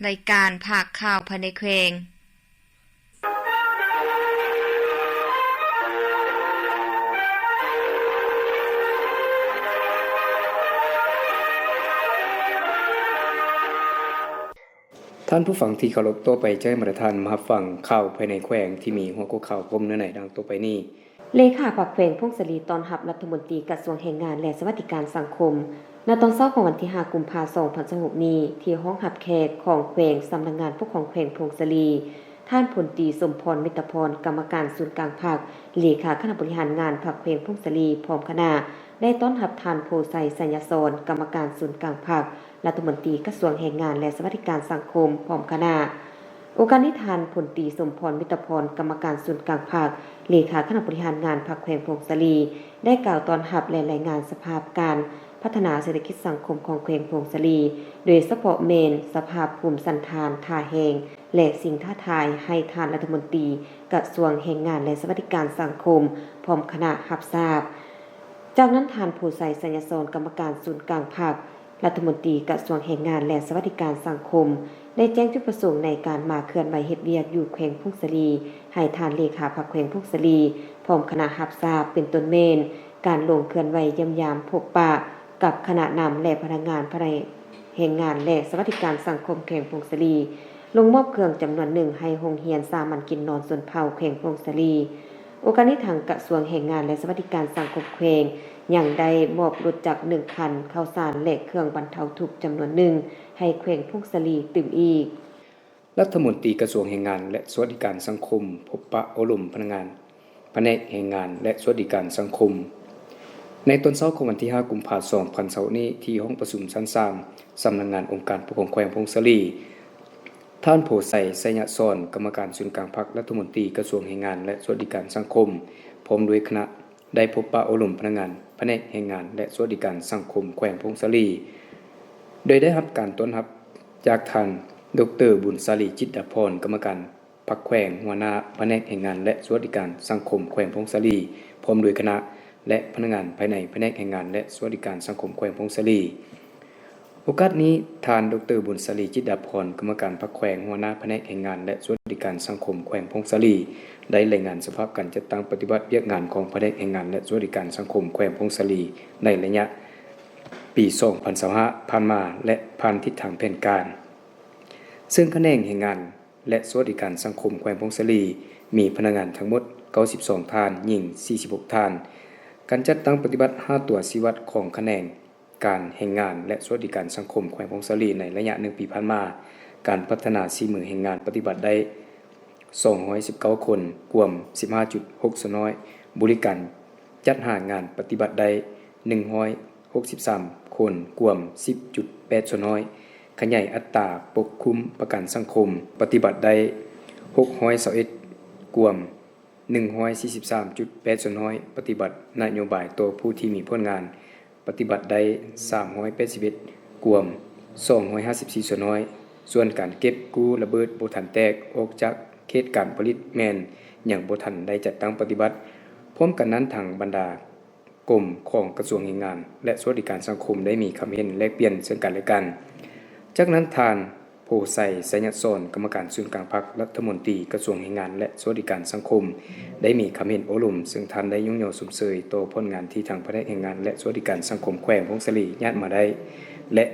รายการภาคข่าวภายในแขวงท่านผู้ฟังที่เคารพต่อไปใจมาตรฐานมารับฟังข่าวภายในแขวงที่มีหัวข้อข่าวพร้อมเนื้อหาดังต่อไปนี้เลขาปากแขวงพงศรีตอนรับรัฐมนตรีกระทรวงแรงงานและสวัสดิการสังคมณตอนเช้าของวันที่5กุมภาพันธ์2026นี้ที่ห้องรับแขกของแขวงสำนักงานปกครองแขวงพงศรีท่านพลตรีสมพรมิตรพรกรรมการศูนย์กลางภาคเลขาคณะบริหารงานภาคแขวงพงศรีพร้อมคณะได้ต้อนรับท่านโพไซสัญญาสรกรรมการศูนย์กลางภาครัฐมนตรีกระทรวงแรงงานและสวัสดิการสังคมพร้อมคณะโอกาสนี้ท่านพลตรีสมพรมิตรพรกรรมการศูนย์กลางภาคเลขาคณะบริหารงานภาคแขวงพงศรีได้กล่าวต้อนรับและรายงานสภาพการพัฒนาเศรษฐกิจสังคมของแขวงพงศรีโดยเฉพาะเมนสภาพภูมิสันฐานท่าแหงและสิ่งท้าทายให้ท่านรัฐมนตรีกระทรวงแรงงานและสวัสดิการสังคมพร้อมคณะรับทราบจากนั้นท่านผู้ใส่สัญญาสรกรรมการศูนย์กลางภาครัฐมนตรีกระทรวงแรงงานและสวัสดิการสังคมได้แจ้งจุดประสงค์ในการมาเคลื่อนไหวเฮ็ดเวียกอยู่แขวงพงศรีให้ท่านเลขาภาคแขวงพงศรีพร้อมคณะรับทราบเป็นต้นเมนการลงเคลื่อนไหวเยี่ยมยามพบปะกับคณะนำและพนักงานภายในแรงงานและสวัสดิการสังคมแขวงพงศรีลงมอบเครื่องจำนวนหนึ่งให้โรงเรียนสามัญกินนอนส่วนเผ่าแขวงพงศรีโอกาสนี้ทางกระทรวงแรงงานและสวัสดิการสังคมแขวงยังได้มอบรถจักร1คันข้าวสารและเครื่องบรรเทาทุกข์จำนวนหนึ่งให้แขวงพงศรีตื่มอีกรัฐมนตรีกระทรวงแรงงานและสวัสดิการสังคมพบปะอบรมพนักงานแผนกแรงงานและสวัสดิการสังคมในตอนเช้าของวันที่5กุมภาพันธ์2020นี้ที่ห้องประชุมชั้น3สำนักงานองค์การปกครองแขวงพงศรีท่านโพไซสัญญาสรกรรมการศูนย์กลางภาครัฐมนตรีกระทรวงแรงงานและสวัสดิการสังคมพร้อมด้วยคณะได้พบปะอบรมพนักงานแผนกแรงงานและสวัสดิการสังคมแขวงพงศรีโดยได้รับการต้อนรับจากท่านดร.บุญสาลีจิตตพรกรรมการพรรคแขวงหัวหน้าแผนกแรงงานและสวัสดิการสังคมแขวงพงศรีพร้อมด้วยคณะและพนักงานภายในแผนกแรงงานและสวัสดิการสังคมแขวงพงศรีโอกาสนี้ท่านดร.บุญสาลีจิตตพรกรรมการพรรคแขวงหัวหน้าแผนกแรงงานและสวัสดิการสังคมแขวงพงศรีได้รายงานสภาพการจัดตั้งปฏิบัติเวียกงานของแผนกแรงงานและสวัสดิการสังคมแขวงพงศรีในระยะปี2025ผ่านมาและผ่านทิศทางแผนการซึ่งแผนกแรงงานและสวัสดิการสังคมแขวงพงศรีมีพนักงานทั้งหมด92ท่านหญิง46ท่านการจัดตั้งปฏิบัติ5ตัวชี้วัดของแขนงการแรงงานและสวัสดิการสังคมแขวงพงศรีในระยะ1ปีผ่านมาการพัฒนา4มือแรงงานปฏิบัติได้219คนรวม 15.6 สน้อยบริการจัดหางานปฏิบัติได้163คนรวม 10.8 สน้อยขยายอัตราปกคุมประกันสังคมปฏิบัติได้621รวม 143.8 สน้อยปฏิบัตินโยบายตัวผู้ที่มีผลงานปฏิบัติได้381รวม 254 สน้อยส่วนการเก็บกู้ระเบิดบ่ทันแตกออกจากเขตการผลิตแม่นอย่างบ่ทันได้จัดตั้งปฏิบัติพร้อมกันนั้นทางบรรดากรมของกระทรวงแรงงานและสวัสดิการสังคมได้มีความเห็นแลกเปลี่ยนซึ่งกันและกันจากนั้นท่านโพไซสัญญาสรกรรมการศูนย์กลางพรรครัฐมนตรีกระทรวงแรงงานและสวัสดิการสังคมได้มีความเห็นอบรมซึ่งท่านได้ยุ่งเหยิงสมเสยต่อผลงานที่ทางแผนกแรงงานและสวัสดิการสังคมแขวงพงศรีญาติมาได้และ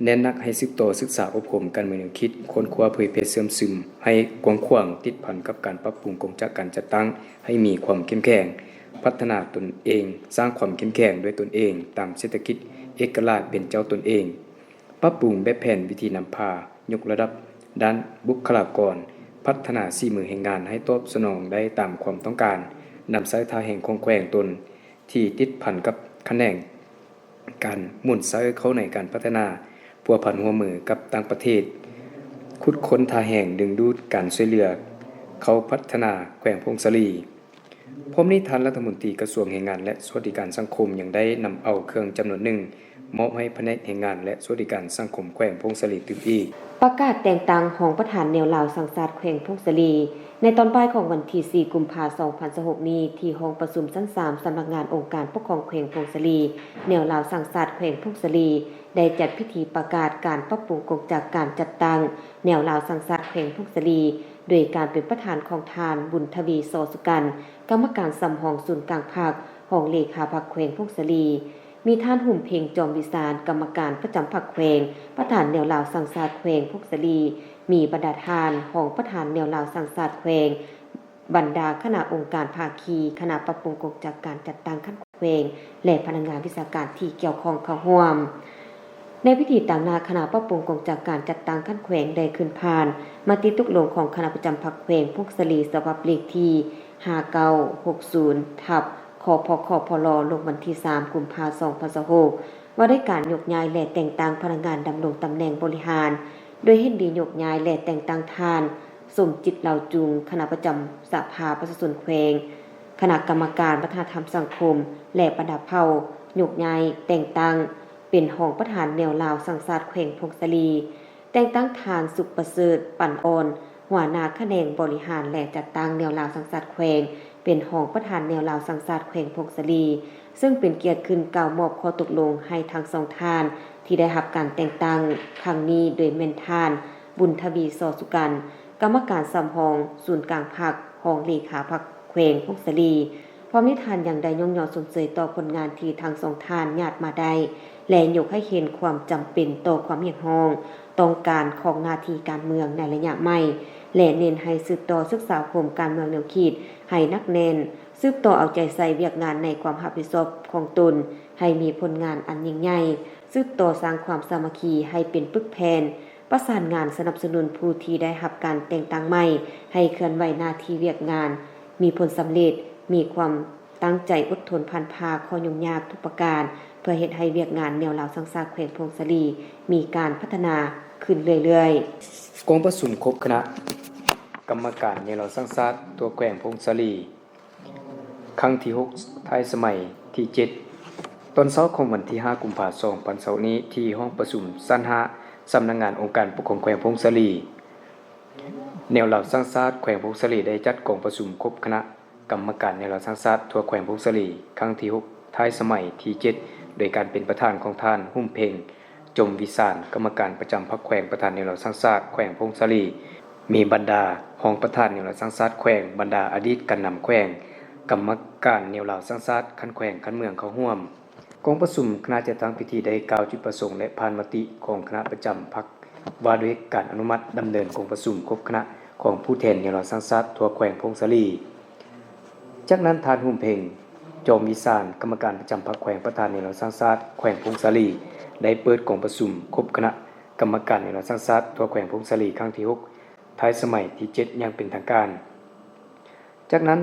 แนะนักให้ศึกษาอบรมการมีแนวคิดค้นคว้าเผยแพร่เสริมซึมให้กว้างขวางติดพันกับการปรับปรุงกงจักการจัดตั้งให้มีความเข้มแข็งพัฒนาตนเองสร้างความเข้มแข็งด้วยตนเองตามเศรษฐกิจเอกราชเป็นเจ้าตนเองปรับปรุงแบบแผนวิธีนำพายกระดับด้านบุคลากรพัฒนา4มือแห่งงานให้ตอบสนองได้ตามความต้องการนำสายทางแห่งของแขวงตนที่ติดพันกับแขนงการหมุนสายเข้าในการพัฒนาพัวพันหัวมือกับต่างประเทศคุดค้นทาแห่งดึงดูดการช่วยเหลือเขาพัฒนาแขวงพงศรีพร้อมนี้ท่านรัฐมนตรีกระทรวงแรงงานและสวัสดิการสังคมยังได้นำเอาเครื่องจำนวนหนึ่ง มอบให้แผนกแรงงานและสวัสดิการสังคมแขวงพงศลีตื่มอีกประกาศแต่งตั้งของประธานแนวลาวสังสาดแขวงพงศลีในตอนบ่ายของวันที่4กุมภาพันธ์2026นี้ที่ห้องประชุมชั้น3สำนักงานองค์การปกครองแขวงพงศลีแนวลาวสังสาดแขวงพงศลีได้จัดพิธีประกาศการปรับปรุงกฎจากการจัดตั้งแนวลาวสังสาดแขวงพงศลีโดยการเป็นประธานของทานบุญทวีโสสุกันกรรมการสำห้องศูนย์กลางภาคห้องเลขาพรรคแขวงพงศลีมีท่านหุ่มเพ็งจอมวิสารกรรมการประจำพรรคแขวงประธานแนวลาวสังสาดแขวงพงศลีมีบรรดาทานของประธานแนวลาวสังสาดแขวงบรรดาคณะองค์การภาคีคณะปรับปรุงกฎจากการจัดตั้งขั้นแขวงและพนักงานวิชาการที่เกี่ยวข้องเข้าร่วมในพิธีต่างนาคณะปรับปรุงกฎจากการจัดตั้งขั้นแขวงได้ขึ้นผ่านมติตกลงของคณะประจำพรรคแขวงพงศลีฉบับเลขที่5960/คพคพลลงวันที่3กุมภาพันธ์2026ว่าได้การยกย้ายและแต่งตั้งพนักงานดำรงตำแหน่งบริหารโดยเห็นดียกย้ายและแต่งตั้งทานสมจิตเหล่าจุงคณะประจำสภาประชาชนแขวงคณะกรรมการวัฒนธรรมสังคมและประดับเผ่ายกย้ายแต่งตั้งเป็นห้องประธานแนวลาวสังสาดแขวงพงศลีแต่งตั้งทานสุขประเสริฐปั่นอ่อนหัวหน้าแขนงบริหารและจัดตั้งแนวลาวสังสาดแขวงเป็นห้องประธานแนวลาวสังสาดแขวงพงศลีซึ่งเป็นเกียรติขึ้นกล่าวมอบข้อตกลงให้ทั้งสองทานที่ได้รับการแต่งตั้งครั้งนี้โดยแม่นทานบุญทวีโสสุกันกรรมการสำห้องศูนย์กลางภาคห้องเลขาพรรคแขวงพงศลีพร้อมนิทานอย่างใดย่องยอสมเสยต่อผลงานที่ทางสองทานญาติมาได้และยกให้เห็นความจำเป็นต่อความเรียกร้องต้องการของหน้าที่การเมืองในระยะใหม่และเน้นให้สืบต่อศึกษาคมการเมืองแนวคิดให้นักแน่นสืบต่อเอาใจใส่เวียกงานในความรับผิดชอบของตนให้มีผลงานอันยิ่งใหญ่สืบต่อสร้างความสามัคคีให้เป็นปึกแผ่นประสานงานสนับสนุนผู้ที่ได้รับการแต่งตั้งใหม่ให้เคลื่อนไหวหน้าที่เวียกงานมีผลสำเร็จมีความตั้งใจอดทนผ่านพาข้อยุ่งยากทุกประการเพื่อเฮ็ดให้เวียกงานแนวลาวสังสาดแขวงพงศลีมีการพัฒนาขึ้นเรื่อยๆกองประชุมครบคณะกรรมการแนวลาวสังสาดตัวแขวงพงศลีครั้งที่6ท้ายสมัยที่7ตอนเช้าของวันที่5กุมภาพันธ์2020นี้ที่ห้องประชุมชั้น5สำนักงานองค์การปกครองแขวงพงศลีแนวลาวสังสาดแขวงพงศลีได้จัดกองประชุมครบคณะกรรมการแนวลาวสังสาดทั่วแขวงพงศลีครั้งที่6ท้ายสมัยที่7โดยการเป็นประธานของท่านหุ่มเพ็งจมวิสารกรรมการประจำพรรคแขวงประธานแนวลาวสังสาดแขวงพงศลีมีบรรดารองประธานแนวลาวสังสาดแขวงบรรดาอดีตกันนำแขวงกรรมการแนวลาวสังสาดคันแขวงคันเมืองเข้าร่วมกองประชุมคณะจัดตั้งพิธีได้กล่าวจุดประสงค์และผ่านมติของคณะประจำพรรคว่าด้วยการอนุมัติดำเนินกองประชุมครบคณะของผู้แทนแนวลาวสังสาดทั่วแขวงพงศลีจากนั้นท่านหุ่มเพ็งจอมวิสารกรรมการประจำพรรคแขวงประธานแนวลาวสังสาดแขวงพงศลีได้เปิดกองประชุมครบคณะกรรมการแนวลาวสังสาดทั่วแขวงพงศลีครั้งที่6ท้ายสมัยที่7อย่างเป็นทางการจากนั้น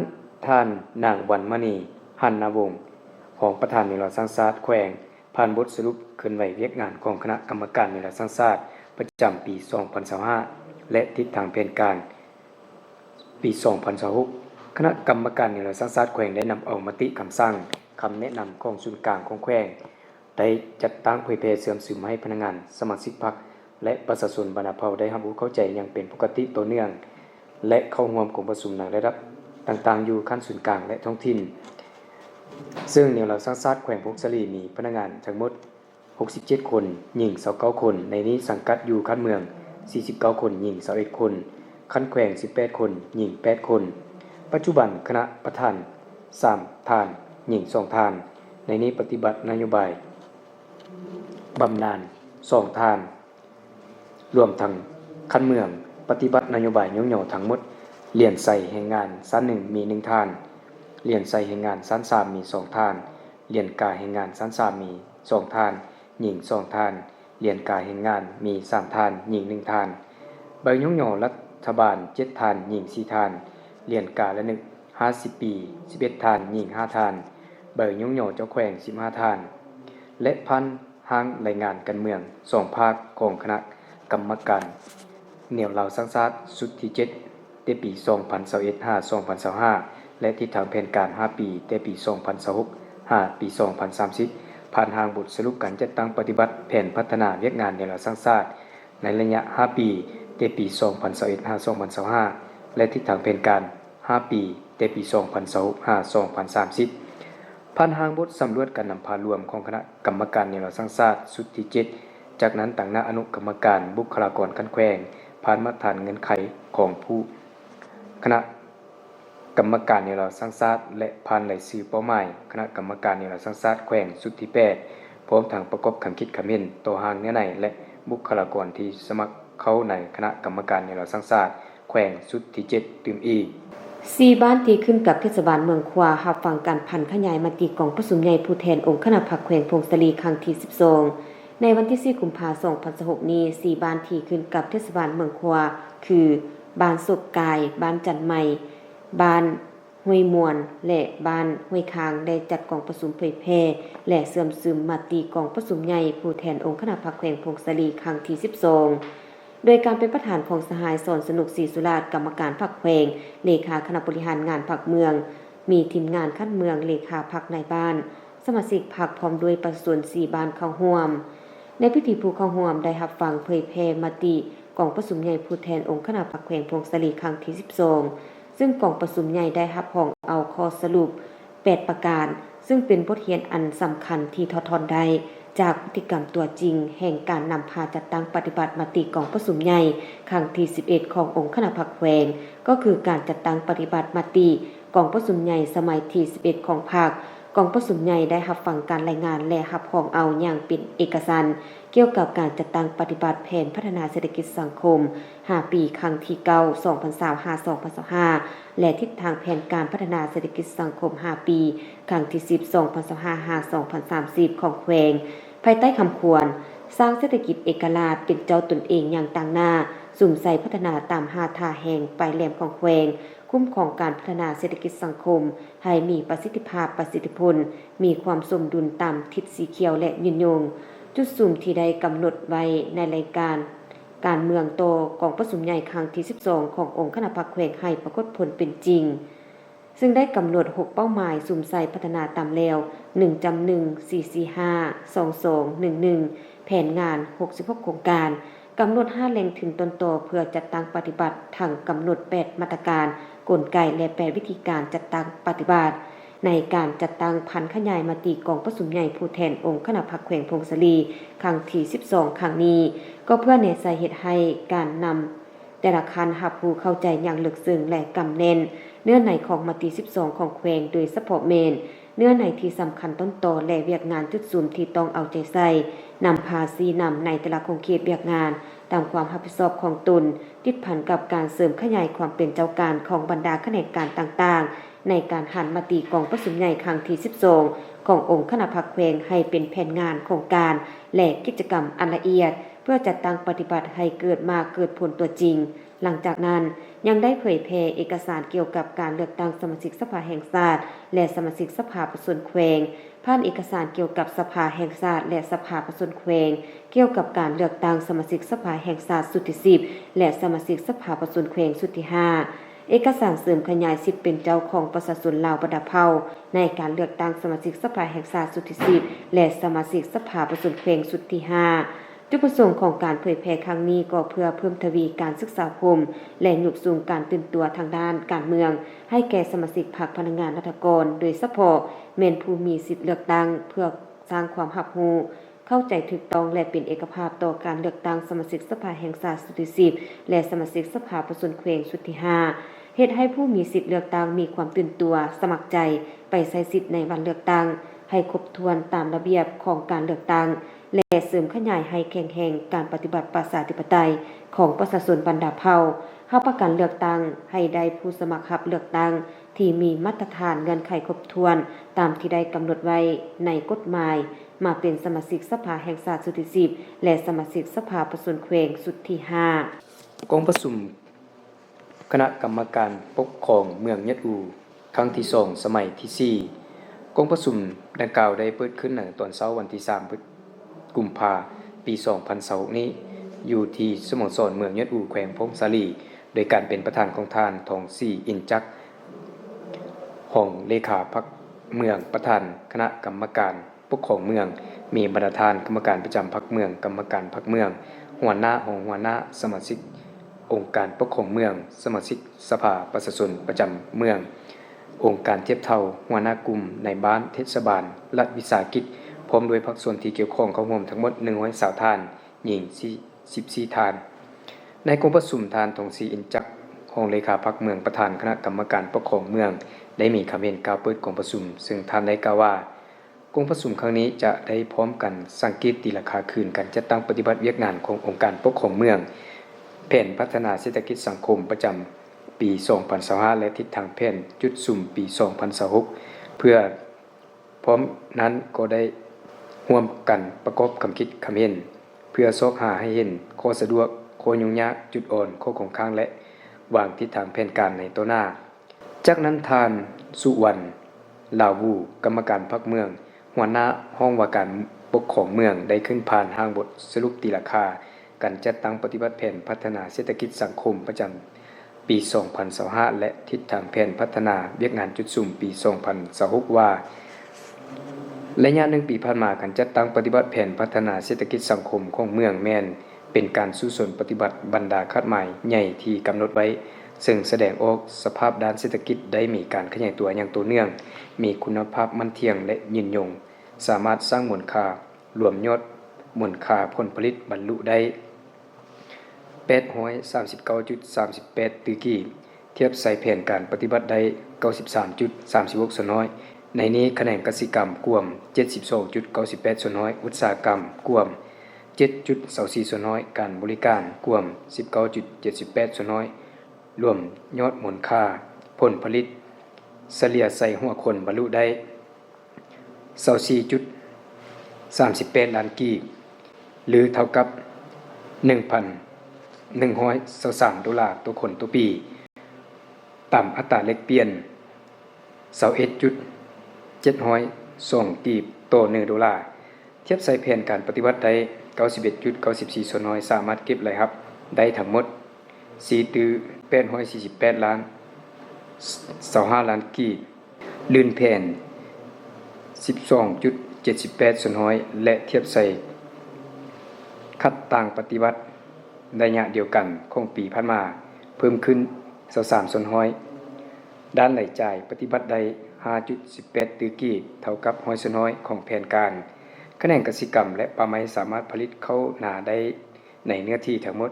ท่านนางวรรณมณีหันนาวงศ์ของประธานแนวลาวสังสาดแขวงผ่านบทสรุปเคลื่อนไหวเวียกงานของคณะกรรมการแนวลาวสังสาดประจำปี2025และทิศทางแผนการปี2026คณะกรรมการแนวลาวสังสาดแขวงได้นำเอามติคำสั่งคำแนะนำของศูนย์กลางของแขวงได้จัดตั้งเผยแพร่เสื่อมซึมให้พนักงานสมาชิกพรรคและประชาชนบรรดาเผ่าได้รับรู้เข้าใจอย่างเป็นปกติต่อเนื่องและเข้าร่วมกองประชุมในระดับต่างๆอยู่ขั้นศูนย์กลางและท้องถิ่นซึ่งแนวลาวสังสาดแขวงพงศลีมีพนักงานทั้งหมด67คนหญิง29คนในนี้สังกัดอยู่ขั้นเมือง49คนหญิง21คนขั้นแขวง18คนหญิง8คนปัจจุบันคณะประธาน3ทานหญิง2ทานในนี้ปฏิบัตินโยบายบำนาญ2ทานรวมทั้งขั้นเมืองปฏิบัตินโยบายย่อๆทั้งหมดเรียนใส่แห่งงานชั้น1มี1ทานเรียนใส่แห่งงานชั้น3มี2ทานเรียนกายแห่งงานชั้น3มี2ทานหญิง2ทานเรียนกายแห่งงานมี3ทานหญิง1ทานใบย่อๆรัฐบาล7ทานหญิง4ทานเรียนกาละ1 50ปี11ทานหญิง5ทานใบย่อๆเจ้าแขวง15ทานและพันห้างรายงานการเมือง2ภาคของคณะกรรมการแนวลาวสังสาดสุดที่7ในปี2021-2025และทิศทางแผนการ5ปีในปี2026-5ปี2030 ผ่านทางบทสรุปการจัดตั้งปฏิบัติแผนพัฒนาเวียกงานในระสังชาติในระยะ 5 ปีในปี 2021-2025 และทิศทางแผนการ 5 ปีในปี 2025-2030 ผ่านทางบทสำรวจการนำพารวมของคณะกรรมการในระสังชาติสุดที่ 7 จากนั้นตั้งหน้าอนุกรรมการบุคลากรคันแขวงผ่านมาตรฐานเงินไขของผู้คณะกรรมการในระสังชาติและผ่านรายชื่อเป้าหมายคณะกรรมการในระสังชาติแขวงสุดที่ 8 พร้อมทั้งประกอบคำคิดคำเห็นต่อหางเนื้อในและบุคลากรที่สมัครเข้าในคณะกรรมการในระสังชาติแขวงสุดที่ 7 ตื่มอีก4 บ้านที่ขึ้นกับเทศบาลเมืองควารับฟังการพันขยายมติกองประชุมใหญ่ผู้แทนองค์คณะพรรคแขวงพงศลีครั้งที่ 12 ในวันที่ 4 กุมภาพันธ์ 2026 นี้ 4 บ้านที่ขึ้นกับเทศบาลเมืองควาคือบ้านศพกายบ้านจันใหม่บ้านห้วยมวนและบ้านห้วยคางได้จัดกองประชุมเผยแพร่และเสื่อมซึมมติกองประชุมใหญ่ผู้แทนองค์คณะพรรคแขวงพงศลีครั้งที่ 12 โดยการเป็นประธานของสหายสอนสนุกศรีสุราษฎร์กรรมการพรรคแขวงเลขาคณะบริหารงานพรรคเมืองมีทีมงานขั้นเมืองเลขาพรรคในบ้านสมาชิกพรรคพร้อมด้วยประชาชน4 บ้านเข้าร่วมในพิธีผู้เข้าร่วมได้รับฟังเผยแพร่มติกองประชุมใหญ่ผู้แทนองค์คณะพรรคแขวงพงศลีครั้งที่ 12 ซึ่งกองประชุมใหญ่ได้รับรองเอาข้อสรุป8ประการซึ่งเป็นบทเรียนอันสำคัญที่ถอดถอนได้จากพฤติกรรมตัวจริงแห่งการนำพาจัดตั้งปฏิบัติมติกองประชุมใหญ่ครั้งที่ 11 ขององค์คณะพรรคแขวงก็คือการจัดตั้งปฏิบัติมติกองประชุมใหญ่สมัยที่ 11 ของพรรคกองประชุมใหญ่ได้รับฟังการรายงานและรับรองเอาอย่างเป็นเอกสารเกี่ยวกับการจัดตั้งปฏิบัติแผนพัฒนาเศรษฐกิจสังคม5 ปีครั้งที่ 9 2025-2025 และทิศทางแผนการพัฒนาเศรษฐกิจสังคม5 ปีครั้งที่ 10 2025-2030 ของแขวงภายใต้คำควรสร้างเศรษฐกิจเอกราชเป็นเจ้าตนเองอย่างต่างหน้าสุ่มใส่พัฒนาตาม5 ท่าแห่งปลายแหลมของแขวงคุ้มครองการพัฒนาเศรษฐกิจสังคมให้มีประสิทธิภาพประสิทธิผลมีความสมดุลตามทิศสีเขียวและยืนยงจุดสูงที่ได้กำหนดไว้ในรายการเมืองโตกองประชุมใหญ่ครั้งที่ 12 ขององค์คณะพรรคแขวงให้ปรากฏผลเป็นจริงซึ่งได้กำหนด6เป้าหมายสุ่มใส่พัฒนาตามแนว 1-1-445-22-11 แผนงาน66โครงการกำหนด5แหล่งถึงต้นต่อเพื่อจัดตั้งปฏิบัติทั้งกำหนด8มาตรการกลไกและ8วิธีการจัดตั้งปฏิบัติในการจัดตั้งพันขยายมติกองประชุมใหญ่ผู้แทนองค์คณะพรรคแขวงพงศลีครั้งที่ 12 ครั้งนี้ก็เพื่อแนะสาเหตุให้การนำแต่ละคันรับรู้เข้าใจอย่างลึกซึ้งและกำแน่นเนื้อในของมติ 12 ของแขวงโดยเฉพาะเมนเนื้อในที่สำคัญต้นตอและเวียกงานจุดศูนย์ที่ต้องเอาใจใส่นำภาษีนำในแต่ละโครงเขตเวียกงานตามความรับผิดชอบของตนติดพันกับการเสริมขยายความเป็นเจ้าการของบรรดาแขนงการต่างๆในการหันมติกองประชุมใหญ่ครั้งที่ 12 ขององค์คณะพรรคแขวงให้เป็นแผนงานโครงการและกิจกรรมอันละเอียดเพื่อจัดตั้งปฏิบัติให้เกิดผลตัวจริงหลังจากนั้นยังได้เผยแพร่เอกสารเกี่ยวกับการเลือกตั้งสมาชิกสภาแห่งชาติและสมาชิกสภาประชาชนแขวงผ่านเอกสารเกี่ยวกับสภาแห่งชาติและสภาประชาชนแขวงเกี่ยวกับการเลือกตั้งสมาชิกสภาแห่งชาติสุดที่ 10และสมาชิกสภาประชาชนแขวงสุดที่ 5เอกสารเสริมขยายสิทธิ์เป็นเจ้าของประชาชนลาวบรรดาเผ่าในการเลือกตั้งสมาชิกสภาแห่งชาติสุดที่ 10และสมาชิกสภาประชาชนแขวงสุดที่ 5จุดประสงค์ของการเผยแพร่ครั้งนี้ก็เพื่อเพิ่มทวีการศึกษาคมและยุกสูงการตื่นตัวทางด้านการเมืองให้แก่สมาชิกพรรคพลังงานรัฐกรโดยเฉพาะแม่นผู้มีสิทธิเลือกตั้งเพื่อสร้างความรับรู้เข้าใจถูกต้องและเป็นเอกภาพต่อการเลือกตั้งสมาชิกสภาแห่งชาติสุดที่ 10และสมาชิกสภาประชาชนแขวงสุดที่ 5เฮ็ดให้ผู้มีสิทธิเลือกตั้งมีความตื่นตัวสมัครใจไปใช้สิทธิ์ในวันเลือกตั้งให้ครบถ้วนตามระเบียบของการเลือกตั้งและเสริมขยายให้แข็งแรงการปฏิบัติประชาธิปไตยของประชาชนบรรดาเผ่ารับประกันเลือกตั้งให้ได้ผู้สมัครรับเลือกตั้งที่มีมาตรฐานเงื่อนไขครบถ้วนตามที่ได้กำหนดไว้ในกฎหมายมาเป็นสมาชิกสภาแห่งชาติสุดที่ 10และสมาชิกสภาประชาชนแขวงสุดที่ 5กองประชุมคณะกรรมการปกครองเมืองยะอูครั้งที่ 2 สมัยที่ 4กองประชุมดังกล่าวได้เปิดขึ้นในตอนเช้าวันที่ 3 กุมภาพันธ์ ปี 2026 นี้อยู่ที่สโมสรเมืองยะอูแขวงพงศลีโดยการเป็นประธานของท่านทองศรีอินจักรห้องเลขาพรรคเมืองประธานคณะกรรมการ ปกครองเมืองมีบรรณาธิการกรรมการประจำพรรคเมืองกรรมการพรรคเมืองหัวหน้าของหัวหน้าสมาชิกองค์การปกครองเมืองสมาชิกสภาประชาชนประจำเมืององค์การเทียบเท่าหัวหน้ากลุ่มในบ้านเทศบาลรัฐวิสาหกิจพร้อมด้วยภาคส่วนที่เกี่ยวข้องเข้าร่วมทั้งหมด120ท่านหญิง14ท่านในกองประชุมท่านทองศรีอินจักรรองเลขาพรรคเมืองประธานคณะกรรมการปกครองเมืองได้มีคำเห็นกล่าวเปิดกองประชุมซึ่งท่านได้กล่าวว่ากองประชุมครั้งนี้จะได้พร้อมกันสังเกตตีราคาคืนการจัดตั้งปฏิบัติเวียกงานขององค์การปกครองเมืองแผนพัฒนาเศรษฐกิจสังคมประจำปี 2025 และทิศทางแผนจุดสุ่มปี 2026 เพื่อพร้อมนั้นก็ได้ร่วมกันประกอบคำคิดคำเห็นเพื่อซอกหาให้เห็นข้อสะดวกข้อยุ่งยากจุดอ่อนข้อของข้างและวางทิศทางแผนการในต่อหน้าจากนั้นทานสุวรรณลาวูกรรมการพรรคเมืองหัวหน้าห้องว่าการปกครองเมืองได้ขึ้นผ่านห้างบทสรุปตีราคาการจัดตั้งปฏิบัติแผนพัฒนาเศรษฐกิจสังคมประจำปี 2025 และทิศทางแผนพัฒนาเวียกงานจุดสุ่มปี 2026 ว่าระยะ1 ปีผ่านมาการจัดตั้งปฏิบัติแผนพัฒนาเศรษฐกิจสังคมของเมืองแม่นเป็นการสู้สนปฏิบัติบรรดาคาดหมายใหญ่ที่กำหนดไว้ซึ่งแสดงออกสภาพด้านเศรษฐกิจได้มีการขยายตัวอย่างต่อเนื่องมีคุณภาพมั่นเที่ยงและยืนยงสามารถสร้างมูลค่ารวมยอดมูลค่าผลผลิตบรรลุได้ 839.38 ตือกี้เทียบใส่แผนการปฏิบัติได้ 93.36 ส่วนน้อยในนี้คะแนนกสิกรรมกวม 72.98 ส่วนน้อยอุตสาหกรรมกวม 7.24 ส่วนน้อยการบริการกวม 19.78 ส่วนน้อยรวมยอดมูลค่าผลผลิตเฉลี่ยใส่หัวคนบรรลุได้ 24.38 ล้านกีบหรือเท่ากับ $1,123 ต่อคนต่อปีต่ำอัตราแลกเปลี่ยน 21.702 กีบต่อ$1เทียบใส่แผนการปฏิบัติได้ 91.94 ส่วนน้อยสามารถเก็บรายรับได้ทั้งหมด848ล้าน25ล้านกีบลื่นแผ่น 12.78 ส่วนน้อยและเทียบใส่คัดต่างปฏิบัติระยะเดียวกันของปีผ่านมาเพิ่มขึ้น23ส่วนน้อยด้านรายจ่ายปฏิบัติได้ 5.18 ตือกี้เท่ากับ100ส่วนน้อยของแผนการคะแนนกสิกรรมและป่าไม้สามารถผลิตเข้านาได้ในเนื้อที่ทั้งหมด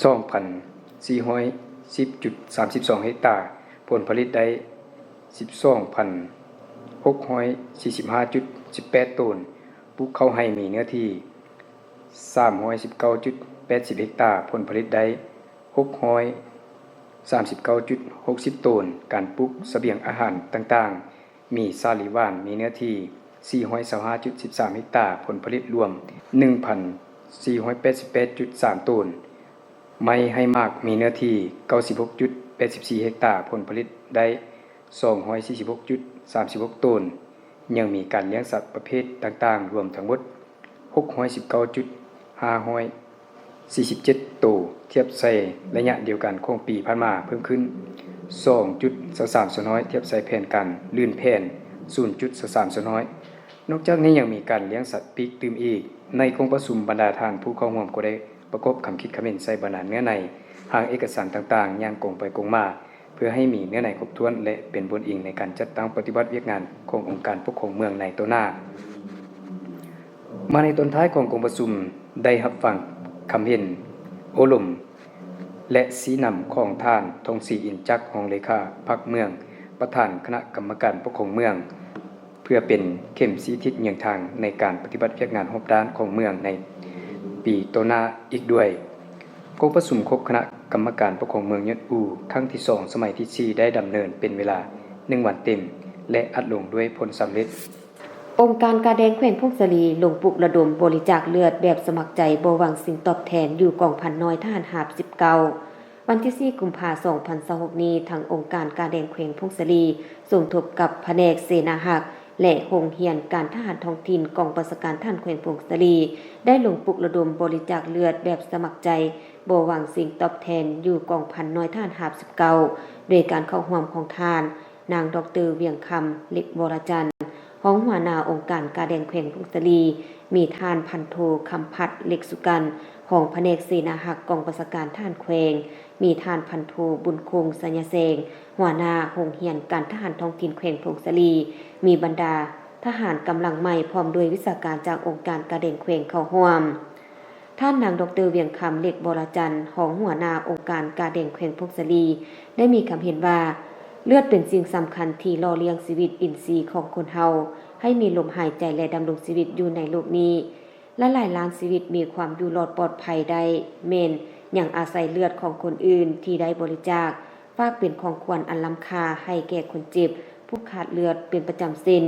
2,410.32 เฮกตาร์ผลผลิตได้ 12,645.18 ตันปลูกข้าวให้มีเนื้อที่ 319.80 เฮกตาร์ผลผลิตได้ 639.60 ตันการปลูกเสบียงอาหารต่างๆมีซาลิวานมีเนื้อที่ 425.13 เฮกตาร์ผลผลิตรวม 1,488.3 ตันไม่ให้มากมีเนื้อที่ 96.84 เฮกตาร์ผลผลิตได้ 246.36 ตันยังมีการเลี้ยงสัตว์ประเภทต่างๆรวมทั้งหมด 619.547 ตัวเทียบใส่ระยะเดียวกันของปีผ่านมาเพิ่มขึ้น 2.23 ส่วนน้อยเทียบใส่แผนการลื่นแผ่น 0.23 ส่วนน้อยนอกจากนี้ยังมีการเลี้ยงสัตว์ปีกตื่มอีกในกองประชุมบรรดาท่านผู้เข้าร่วมก็ได้ประกอบคำคิดคำเห็นใส่บรรณาเนื้อในทางเอกสารต่างๆย่างกงไปกงมาเพื่อให้มีเนื้อในครบถ้วนและเป็นบนอิงในการจัดตั้งปฏิบัติเวียกงานขององค์การปกครองเมืองในตัวหน้ามาในตอนท้ายของกองประชุมได้รับฟังคำเห็นโอลมและสีนำของท่านทองศรีอินจักรรองเลขาพรรคเมืองประธานคณะกรรมการปกครองเมืองเพื่อเป็นเข็มชี้ทิศเยียงทางในการปฏิบัติเวียกงานรอบด้านของเมืองในปีต่อหน้าอีกด้วยกองประชุมครบคณะกรรมการปกครองเมืองยศอูครั้งที่2สมัยที่4ได้ดำเนินเป็นเวลา1วันเต็มและอัดลงด้วยผลสำเร็จองค์การกาแดงแขวงพงศรีลงปลุกระดมบริจาคเลือดแบบสมัครใจบ่หวังสิ่งตอบแทนอยู่กองพันน้อยทหารหาบ19วันที่4กุมภาพันธ์2026นี้ทางองค์การกาแดงแขวงพงศรีสมทบกับแผนกเสนาหักและโรงเรียนการทหารท้องถิ่นกองบัญชาการทหารแขวงพงศรีได้ลงปลุกระดมบริจาคเลือดแบบสมัครใจบ่หวังสิ่งตอบแทนอยู่กองพันน้อยทหารหาบ19โดยการเข้าร่วมของทานนางดร.เวียงคำเล็กวรจันทร์ ห้องหัวหน้าองค์การกาแดงแขวงพงศลีมีท่านพันโทคำพัดเล็กสุกันของแผนกเสนาหักกองประชาการทหารแขวงมีท่านพันโทบุญคงสัญญาเสงหัวหน้าโรงเรียนการทหารท้องถิ่นแขวงพงศลีมีบรรดาทหารกำลังใหม่พร้อมด้วยวิชาการจากองค์การกาแดงแขวงเข้าร่วมท่านนางดรเวียงคำเล็กบรจันทร์ของหัวหน้าองค์การกาแดงแขวงพงศลีได้มีคำเห็นว่าเลือดเป็นสิ่งสำคัญที่หล่อเลี้ยงชีวิตอินทรีย์ของคนเฮาให้มีลมหายใจและดำรงชีวิตอยู่ในโลกนี้และหลายล้านชีวิตมีความอยู่รอดปลอดภัยได้เม่นอย่างอาศัยเลือดของคนอื่นที่ได้บริจาคฝากเป็นของขวัญอันล้ำค่าให้แก่คนเจ็บผู้ขาดเลือดเป็นประจำสิ้น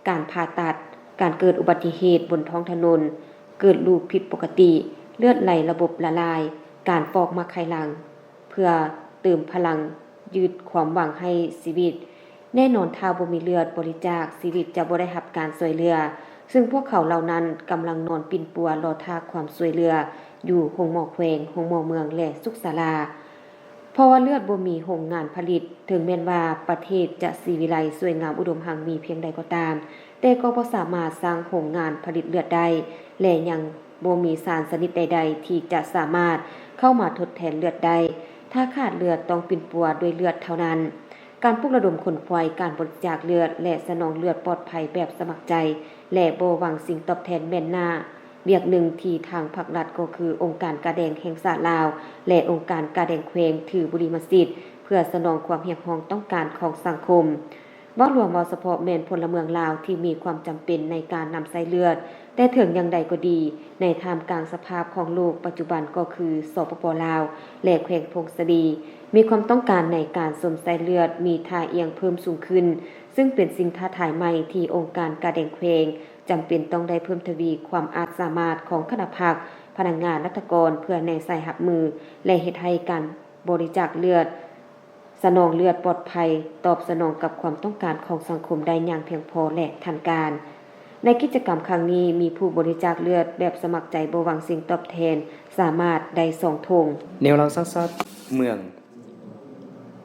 การผ่าตัดการเกิดอุบัติเหตุบนท้องถนนเกิดลูกผิดปกติเลือดไหลระบบละลายการฟอกมาไขหลังเพื่อเติมพลังยืดความหวังให้ชีวิตแน่นอนถ้าบ่มีเลือดบริจาคชีวิตจะบ่ได้รับการช่วยเหลือซึ่งพวกเขาเหล่านั้นกำลังนอนปิ่นปัวรอท่าความช่วยเหลืออยู่โรงหมอแขวงโรงหมอเมืองและสุขศาลาเพราะว่าเลือดบ่มีโรงงานผลิตถึงแม้นว่าประเทศจะศรีวิไลสวยงามอุดมหังมีเพียงใดก็ตามแต่ก็บ่สามารถสร้างโรงงานผลิตเลือดได้และยังบ่มีสารชนิดใดๆที่จะสามารถเข้ามาทดแทนเลือดได้ถ้าขาดเลือดต้องปิ่นปัวด้วยเลือดเท่านั้นการปลุกระดมคนควายการบริจาคเลือดและสนองเลือดปลอดภัยแบบสมัครใจและบ่หวังสิ่งตอบแทนแม่นหน้าเวียกหนึ่งที่ทางภาครัฐก็คือองค์การกาแดงแห่งชาติลาวและองค์การกาแดงแขวงถือบุริมสิทธิ์เพื่อสนองความเรียกร้องต้องการของสังคมบ่รวมบ่เฉพาะแม่นพลเมืองลาวที่มีความจำเป็นในการนำใส่เลือดแต่ถึงอย่างใดก็ดีในท่ามกลางสภาพของโลกปัจจุบันก็คือสปป.ลาวและแขวงพงศลีมีความต้องการในการสวมใส่เลือดมีท่าเอียงเพิ่มสูงขึ้นซึ่งเป็นสิ่งท้าทายใหม่ที่องค์การกาแดงแขวงจำเป็นต้องได้เพิ่มทวีความอาจสามารถของคณะภาคพนักงานรัฐกรเพื่อในใส่หับมือและเฮ็ดให้การบริจาคเลือดสนองเลือดปลอดภัยตอบสนองกับความต้องการของสังคมได้อย่างเพียงพอและทันการในกิจกรรมครั้งนี้มีผู้บริจาคเลือดแบบสมัครใจบ่หวังสิ่งตอบแทนสามารถได้2 ธงแนวเราสร้างชาติเมือง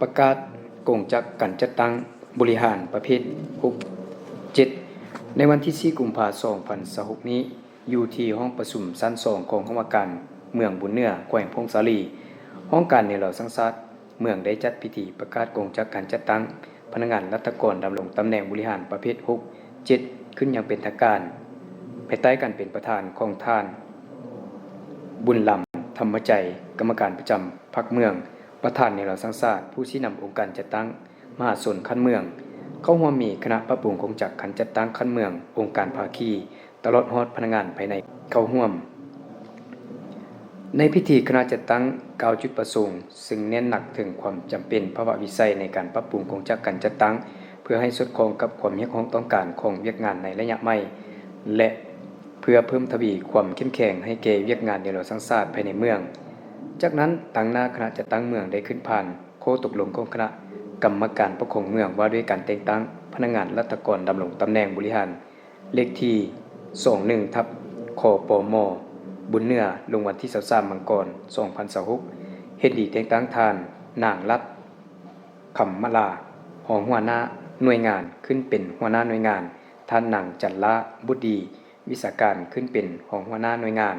ประกาศกงจักการจัดตั้งบริหารประเภท67ในวันที่4กุมภาพันธ์2026นี้อยู่ที่ห้องประชุมชั้น2ของคณะกรรมการเมืองบุญเหนือแขวงพงศาลีห้องการแนวเราสร้างชาติเมืองได้จัดพิธีประกาศกงจักการจัดตั้งพนักงานรัฐกรดำรงตำแหน่งบริหารประเภท67ขึ้นอย่างเป็นทางการภายใต้การเป็นประธานของท่านบุญลำธรรมใจกรรมการประจำพรรคเมืองประธานในเราสร้างชาติผู้ชี้นำองค์การจัดตั้งมหาชนขั้นเมืองเข้าร่วมมีคณะปรับปรุงกงจักการจัดตั้งขั้นเมืององค์การภาคีตลอดฮอดพนักงานภายในเข้าร่วมในพิธีคณะจัดตั้งกล่าวจุดประสงค์ซึ่งเน้นหนักถึงความจำเป็นภาวะวิสัยในการปรับปรุงกงจักการจัดตั้งเพื่อให้สอดคล้องกับความเรียกร้องต้องการของเวียกงานในระยะใหม่และเพื่อเพิ่มทวีความเข้มแข็งให้แก่เวียกงานในระดับสังคมภายในเมืองจากนั้นตั้งหน้าคณะจัดตั้งเมืองได้ขึ้นผ่านข้อตกลงของคณะกรรมการปกครองเมืองว่าด้วยการแต่งตั้งพนักงานรัฐกรดำรงตำแหน่งบริหารเลขที่21/คปม.บุญเหนือลงวันที่23มังกร2026เฮ็ดดีแต่งตั้งทานนางรัฐคำมะลาของหัวหน้าหน่วยงานขึ้นเป็นหัวหน้าหน่วยงานท่านนางจันละบุตรดีวิชาการขึ้นเป็นของหัวหน้าหน่วยงาน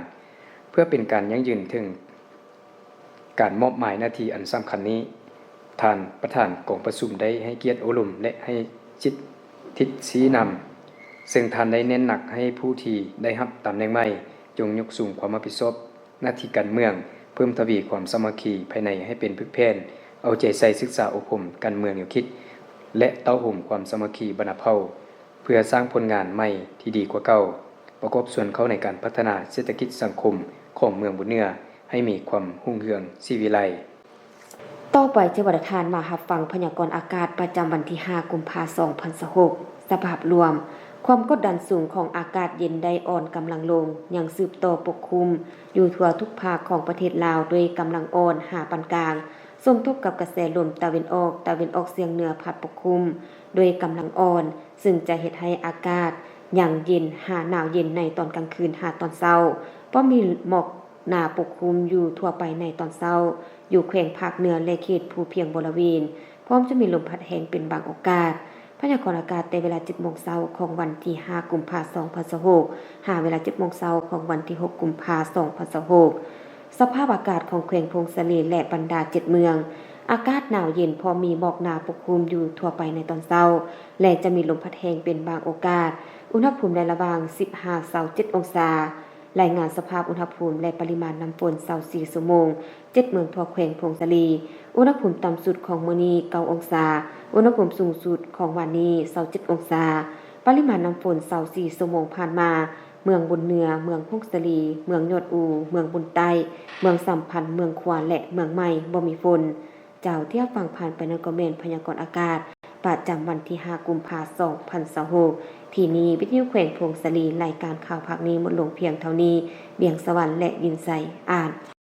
เพื่อเป็นการยั่งยืนถึงการมอบหมายหน้าที่อันสำคัญนี้ท่านประธานกองประชุมได้ให้เกียรติอบรมและให้จิตทิศชี้นำซึ่งท่านได้เน้นหนักให้ผู้ที่ได้รับตำแหน่งใหม่จงยกสูงความรับผิดชอบหน้าที่การเมืองเพิ่มทวีความสามัคคีภายในให้เป็นพึกแผ่นเอาใจใส่ศึกษาอบรมการเมืองแนวคิดและเต้าห่มความสามัคคีบรรณาเผ่าเพื่อสร้างผลงานใหม่ที่ดีกว่าเก่าประกอบส่วนเข้าในการพัฒนาเศรษฐกิจสังคมของเมืองบุญเหนือให้มีความรุ่งเรืองศิวิไลต่อไปจะบรรทานมารับฟังพยากรณ์อากาศประจำวันที่5กุมภาพันธ์2026สภาพรวมความกดดันสูงของอากาศเย็นได้อ่อนกำลังลงยังสืบต่อปกคลุมอยู่ทั่วทุกภาคของประเทศลาวด้วยกำลังอ่อนหาปานกลางสมทบกับกระแสลมตะวันออกเฉียงเหนือพัดปกคลุมด้วยกำลังอ่อนซึ่งจะเฮ็ดให้อากาศอย่างเย็นหาหนาวเย็นในตอนกลางคืนหาตอนเช้าเพราะมีหมอกหนาปกคลุมอยู่ทั่วไปในตอนเช้าอยู่แขวงภาคเหนือและเขตภูเพียงบริเวณพร้อมจะมีลมพัดแรงเป็นบางโอกาสพ พยากรณ์อากาศในเวลา 7:00 น.ของวันที่5กุมภาพันธ์2026หาเวลา 7:00 น.ของวันที่6กุมภาพันธ์2026สภาพอากาศของแขวงพงศลีและบรรดา7เมืองอากาศหนาวเย็นพอมีหมอกหนาปกคลุมอยู่ทั่วไปในตอนเช้าและจะมีลมพัดแรงเป็นบางโอกาสอุณหภูมิในระหว่าง 15-27 องศารายงานสภาพอุณหภูมิและปริมาณน้ำฝน24ชั่วโมง7เมืองทั่วแขวงพงศลีอุณหภูมิต่ำสุดของมื้อนี้9องศาอุณหภูมิสูงสุดของวันนี้27องศาปริมาณน้ำฝน24ชั่วโมงผ่านมาเมืองบุญเหนือเมืองพงศลีเมืองยอดอูเมืองบุญใต้เมืองสัมพันธ์เมืองควานและเมืองใหม่บ่มีฝนเจ้าที่ฟังผ่านไปนั้นก็แม่นพยากรณ์อากาศประจำวันที่5กุมภาพันธ์2026ที่นี้วิทยุแขวงพงศลีรายการข่าวภาคนี้หมดลงเพียงเท่านี้เบียงสวรรค์และยินไซอ่าน